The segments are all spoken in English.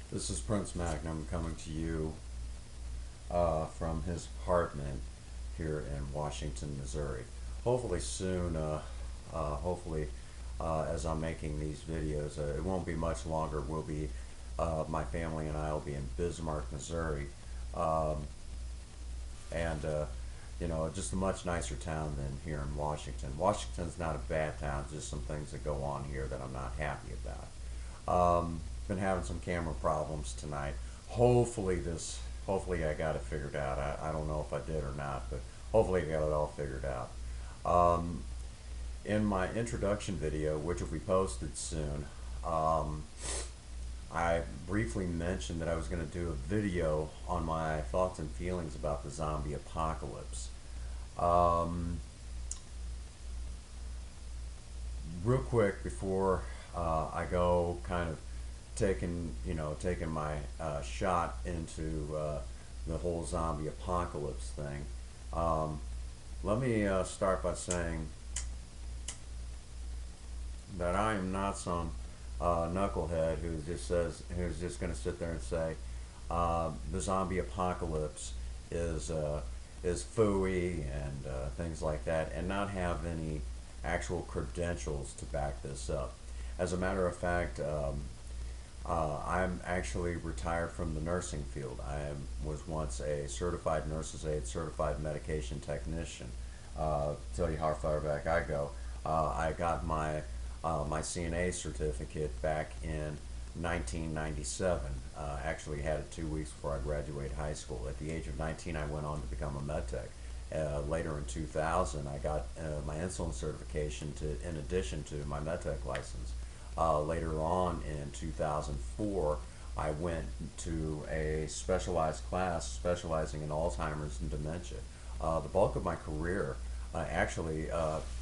This is Prince Magnum coming to you from his apartment here in Washington, Missouri. Hopefully soon, hopefully as I'm making these videos, it won't be much longer. My family and I will be in Bismarck, Missouri. Um, and just a much nicer town than here in Washington. Washington's not a bad town, just some things that go on here that I'm not happy about. Been having some camera problems tonight. Hopefully I got it figured out. I don't know if I did or not, but hopefully I got it all figured out. Um, in my introduction video, which will be posted soon, um, I briefly mentioned that I was going to do a video on my thoughts and feelings about the zombie apocalypse. Um, Real quick before I go kind of taking my shot into the whole zombie apocalypse thing. Um, Let me start by saying that I am not some knucklehead who's just going to sit there and say the zombie apocalypse is uh, is phooey and things like that, and not have any actual credentials to back this up. As a matter of fact, I'm actually retired from the nursing field. Was once a certified nurse's aide, certified medication technician. Tell you how far back I go. I got my CNA certificate back in 1997. Actually had it 2 weeks before I graduated high school. At the age of 19, I went on to become a med tech. Later in 2000, I got my insulin certification in addition to my med tech license. Later on in 2004, I went to a specialized class specializing in Alzheimer's and dementia. The bulk of my career,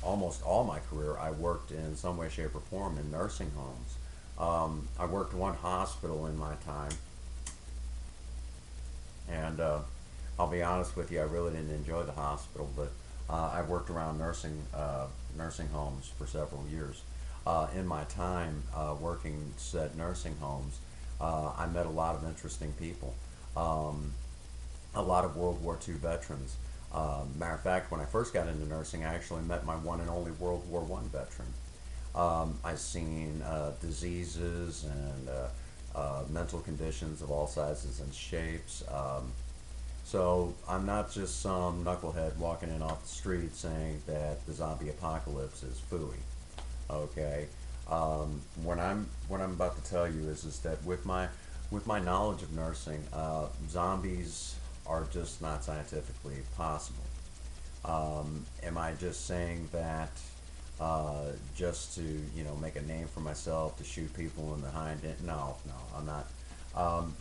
almost all my career, I worked in some way, shape, or form in nursing homes. I worked one hospital in my time, and I'll be honest with you, I really didn't enjoy the hospital, but I worked around nursing homes for several years. In my time working said nursing homes, I met a lot of interesting people, um, a lot of World War II veterans. Matter of fact, when I first got into nursing, I actually met my one and only World War One veteran. I've seen diseases and mental conditions of all sizes and shapes. So I'm not just some knucklehead walking in off the street saying that the zombie apocalypse is phooey. Okay. What I'm about to tell you is that with my knowledge of nursing, zombies are just not scientifically possible. Am I just saying that just to make a name for myself to shoot people in the hind end? No, no, I'm not. Um,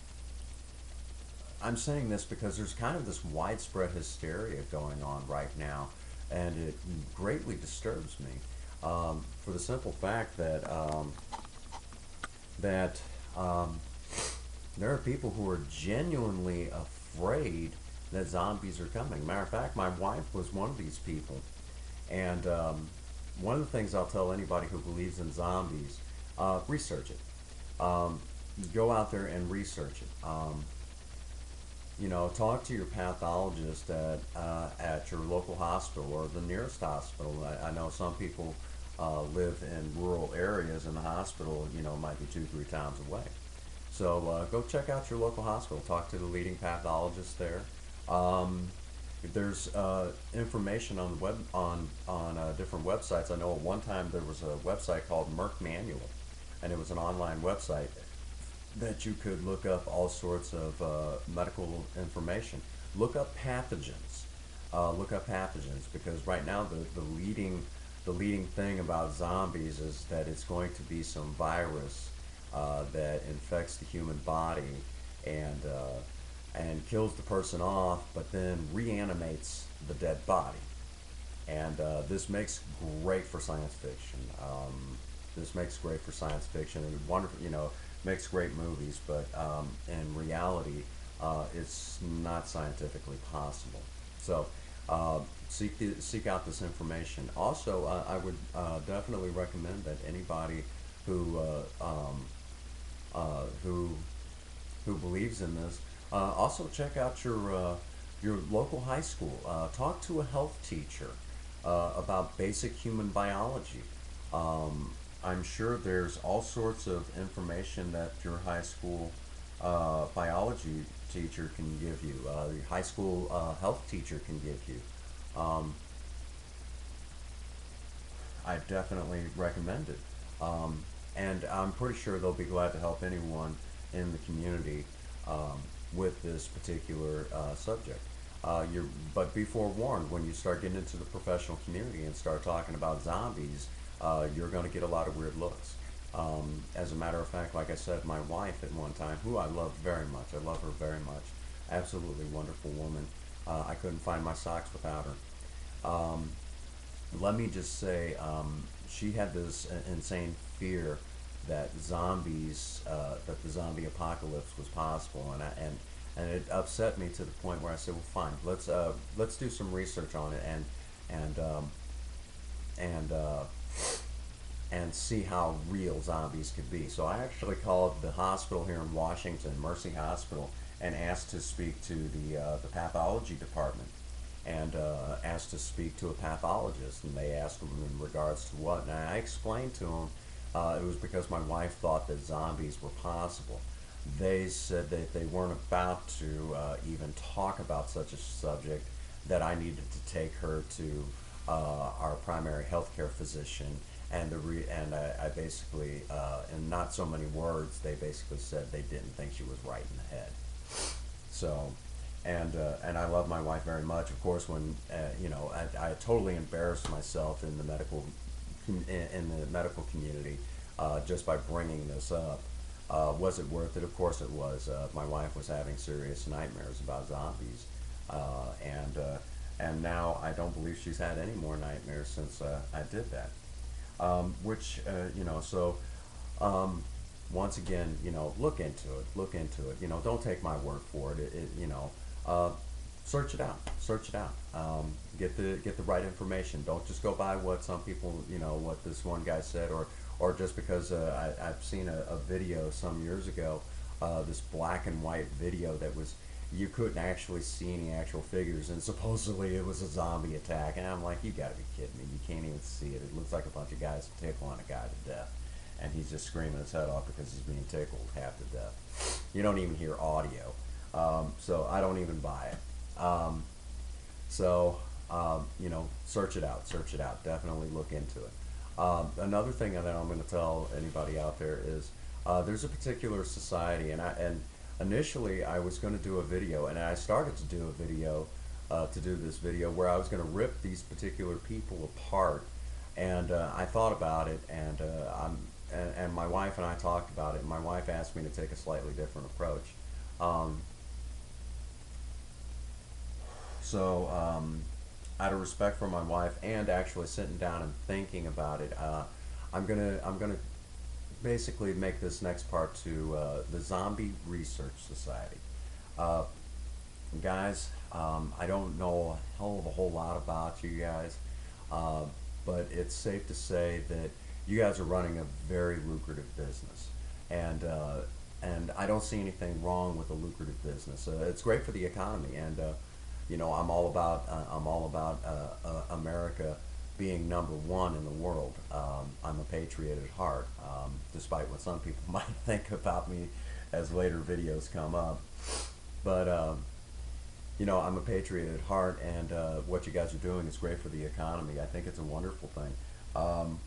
I'm saying this because there's kind of this widespread hysteria going on right now, and it greatly disturbs me. For the simple fact that there are people who are genuinely afraid that zombies are coming. Matter of fact, my wife was one of these people, and one of the things I'll tell anybody who believes in zombies, research it. Go out there and research it. Talk to your pathologist at your local hospital or the nearest hospital. I know some people live in rural areas, and the hospital, might be 2, 3 towns away. So go check out your local hospital. Talk to the leading pathologist there. Um, if there's information on the web on different websites. I know at one time there was a website called Merck Manual, and it was an online website that you could look up all sorts of medical information. Look up pathogens. Look up pathogens because right now the leading thing about zombies is that it's going to be some virus that infects the human body and kills the person off, but then reanimates the dead body. And this makes great for science fiction. This makes great for science fiction and wonderful, makes great movies. But in reality, it's not scientifically possible. So seek out this information. Also, I would definitely recommend that anybody who who who believes in this. Also, check out your local high school. Talk to a health teacher about basic human biology. Um, I'm sure there's all sorts of information that your high school biology teacher can give you. Your high school health teacher can give you. Um, I definitely recommend it. Um, and I'm pretty sure they'll be glad to help anyone in the community um, with this particular subject. You're, but be forewarned, when you start getting into the professional community and start talking about zombies, you're going to get a lot of weird looks. As a matter of fact, like I said, my wife at one time, who I love very much, I love her very much, absolutely wonderful woman. I couldn't find my socks without her. Let me just say, she had this insane fear that that the zombie apocalypse was possible, and it upset me to the point where I said, well, fine, let's do some research on it and and uh, and see how real zombies could be. So I actually called the hospital here in Washington, Mercy Hospital, and asked to speak to the pathology department, and asked to speak to a pathologist. And they asked them in regards to what, and I explained to them it was because my wife thought that zombies were possible. They said that they weren't about to even talk about such a subject, that I needed to take her to our primary healthcare physician. And I basically, in not so many words, they basically said they didn't think she was right in the head. So, and I love my wife very much. Of course, when I totally embarrassed myself in the in the medical community just by bringing this up. Was it worth it? Of course it was. My wife was having serious nightmares about zombies, and now I don't believe she's had any more nightmares since I did that. Which so once again, look into it. Look into it. Don't take my word for it. Uh, search it out. Search it out. Get the right information. Don't just go by what some people, what this one guy said, or just because I've seen a video some years ago, this black and white video that was, you couldn't actually see any actual figures, and supposedly it was a zombie attack. And I'm like, you gotta be kidding me. You can't even see it. It looks like a bunch of guys tickling a guy to death. And he's just screaming his head off because he's being tickled half to death. You don't even hear audio. So I don't even buy it. Search it out. Search it out. Definitely look into it. Another thing that I'm going to tell anybody out there is there's a particular society, and initially I was going to do a video, and I started to do a video to do this video where I was going to rip these particular people apart, and I thought about it, and my wife and I talked about it, and my wife asked me to take a slightly different approach. Um, so, out of respect for my wife, and actually sitting down and thinking about it, I'm gonna basically make this next part to the Zombie Research Society. Uh, Guys, I don't know a hell of a whole lot about you guys, uh, but it's safe to say that you guys are running a very lucrative business, and uh, and I don't see anything wrong with a lucrative business. It's great for the economy, and I'm all about America being number one in the world. I'm a patriot at heart, despite what some people might think about me as later videos come up. But I'm a patriot at heart, and what you guys are doing is great for the economy. I think it's a wonderful thing. Um,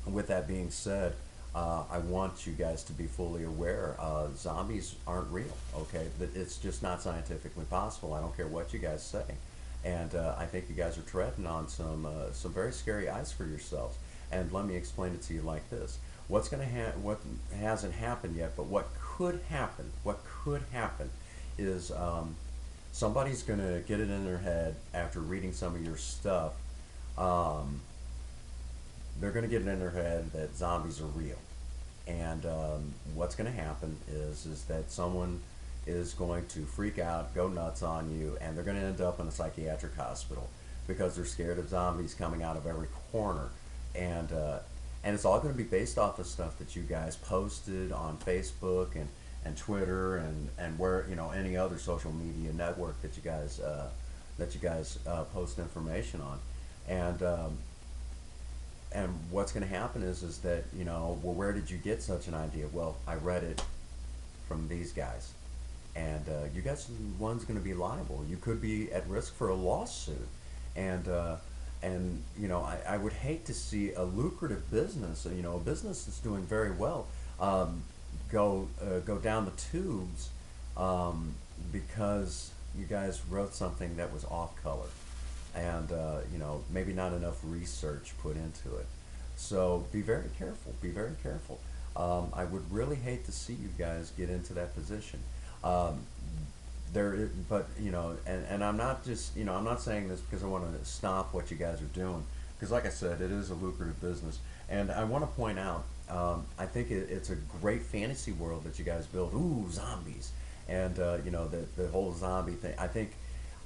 with that being said, I want you guys to be fully aware zombies aren't real, okay? That it's just not scientifically possible. I don't care what you guys say. And I think you guys are treading on some very scary ice for yourselves. And let me explain it to you like this. What hasn't happened yet, but what could happen is somebody's going to get it in their head after reading some of your stuff. Um, they're going to get it in their head that zombies are real. And what's going to happen is that someone is going to freak out, go nuts on you, and they're going to end up in a psychiatric hospital because they're scared of zombies coming out of every corner. And and it's all going to be based off of stuff that you guys posted on Facebook and Twitter and where, you know, any other social media network that you guys post information on. And and what's going to happen is that, you know, well, where did you get such an idea? Well, I read it from these guys, and you guys are the one's going to be liable. You could be at risk for a lawsuit, and you know, I would hate to see a lucrative business, you know, a business that's doing very well, um, go down the tubes, because you guys wrote something that was off color, and you know, maybe not enough research put into it. So be very careful. Be very careful. I would really hate to see you guys get into that position. Um, but you know, and I'm not just, you know, I'm not saying this because I want to stop what you guys are doing, because like I said, it is a lucrative business, and I want to point out, I think it's a great fantasy world that you guys build. Ooh, zombies, and you know, the whole zombie thing. I think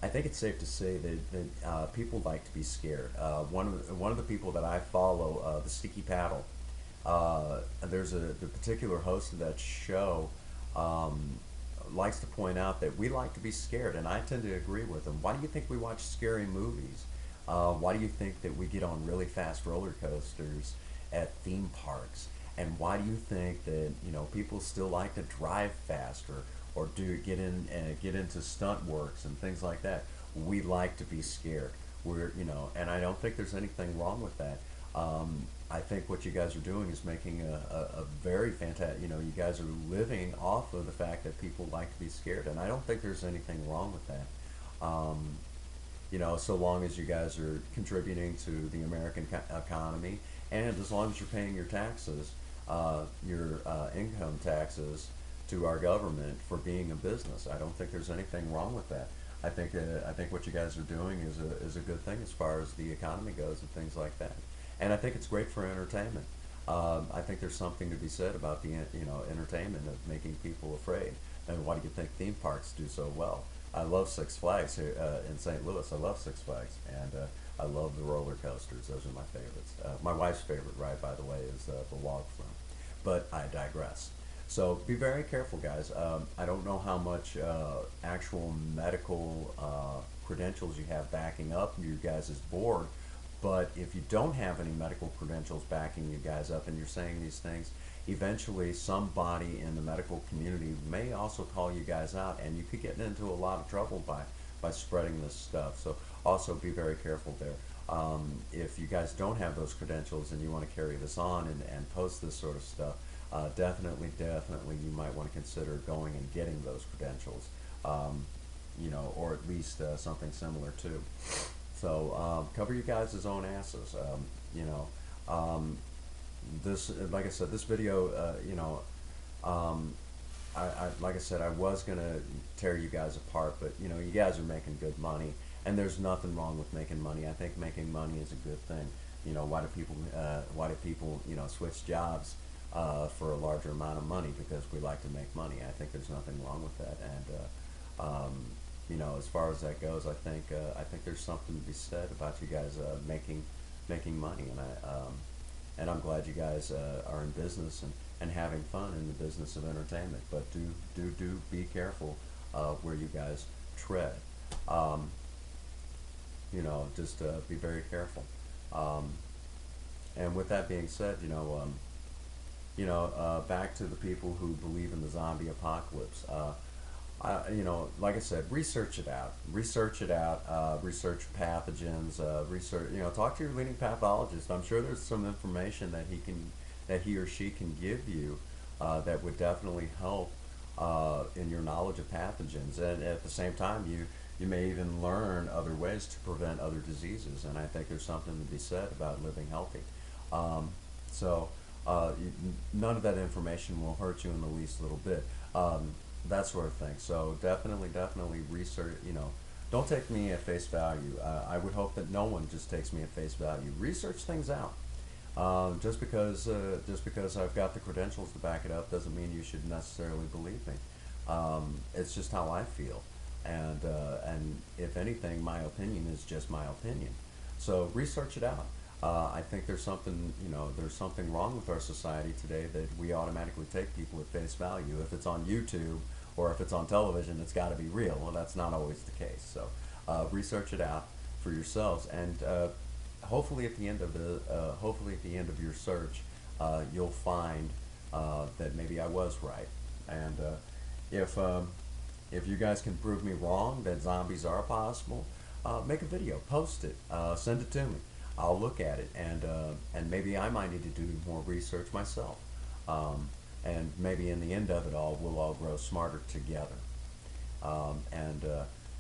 it's safe to say that people like to be scared. One of the people that I follow, the Sticky Paddle, there's the particular host of that show, um, likes to point out that we like to be scared, and I tend to agree with him. Why do you think we watch scary movies? Why do you think that we get on really fast roller coasters at theme parks? And why do you think that, you know, people still like to drive faster or do get into stunt works and things like that? We like to be scared. We're, you know, and I don't think there's anything wrong with that. I think what you guys are doing is making a very fantastic, you know, you guys are living off of the fact that people like to be scared, and I don't think there's anything wrong with that. You know, so long as you guys are contributing to the American economy, and as long as you're paying your income taxes to our government for being a business. I don't think there's anything wrong with that. I think what you guys are doing is a good thing as far as the economy goes and things like that. And I think it's great for entertainment. I think there's something to be said about the, you know, entertainment of making people afraid. And why do you think theme parks do so well? I love Six Flags here in St. Louis. I love Six Flags, and I love the roller coasters. Those are my favorites. My wife's favorite ride, by the way, is the log flume. But I digress. So be very careful, guys. I don't know how much actual medical credentials you have backing up you guys' board, but if you don't have any medical credentials backing you guys up and you're saying these things, eventually somebody in the medical community may also call you guys out, and you could get into a lot of trouble by spreading this stuff. So also be very careful there. If you guys don't have those credentials and you want to carry this on and post this sort of stuff, definitely you might want to consider going and getting those credentials, you know, or at least something similar too. So cover you guys' own asses. You know, this, like I said, this video, you know, um, like I said, I was gonna tear you guys apart, but you know, you guys are making good money, and there's nothing wrong with making money. I think making money is a good thing. You know, why do people, you know, switch jobs for a larger amount of money? Because we like to make money. I think there's nothing wrong with that, and you know, as far as that goes, I think there's something to be said about you guys making money, and I'm glad you guys are in business and having fun in the business of entertainment. But do be careful where you guys tread. Um, you know, just be very careful. Um, and with that being said, back to the people who believe in the zombie apocalypse. You know, like I said, research it out. Research it out. Research pathogens. Research. You know, talk to your leading pathologist. I'm sure there's some information that he or she can give you that would definitely help in your knowledge of pathogens. And at the same time, you may even learn other ways to prevent other diseases. And I think there's something to be said about living healthy. So none of that information will hurt you in the least little bit. That sort of thing. So definitely research. You know, don't take me at face value. I would hope that no one just takes me at face value. Research things out. Just because I've got the credentials to back it up doesn't mean you should necessarily believe me. It's just how I feel, and if anything, my opinion is just my opinion. So research it out. I think there's something, there's something wrong with our society today that we automatically take people at face value. If it's on YouTube or if it's on television, it's got to be real. Well, that's not always the case. So research it out for yourselves, and hopefully at the end of your search, you'll find that maybe I was right. And if if you guys can prove me wrong that zombies are possible, make a video, post it, send it to me. I'll look at it, and maybe I might need to do more research myself. And maybe in the end of it all, we'll all grow smarter together. And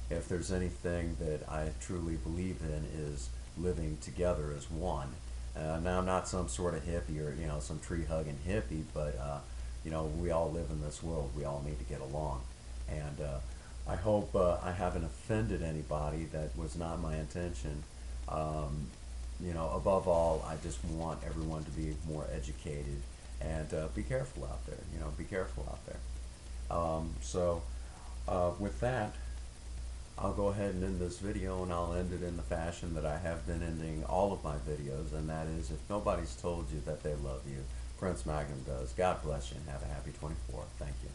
if there's anything that I truly believe in is living together as one. Now I'm not some sort of hippie or some tree hugging hippie, but we all live in this world. We all need to get along, and I hope I haven't offended anybody. That was not my intention. Above all, I just want everyone to be more educated and be careful out there. Be careful out there. With that, I'll go ahead and end this video, and I'll end it in the fashion that I have been ending all of my videos, and that is, if nobody's told you that they love you, Prince Magnum does. God bless you and have a happy 24. Thank you.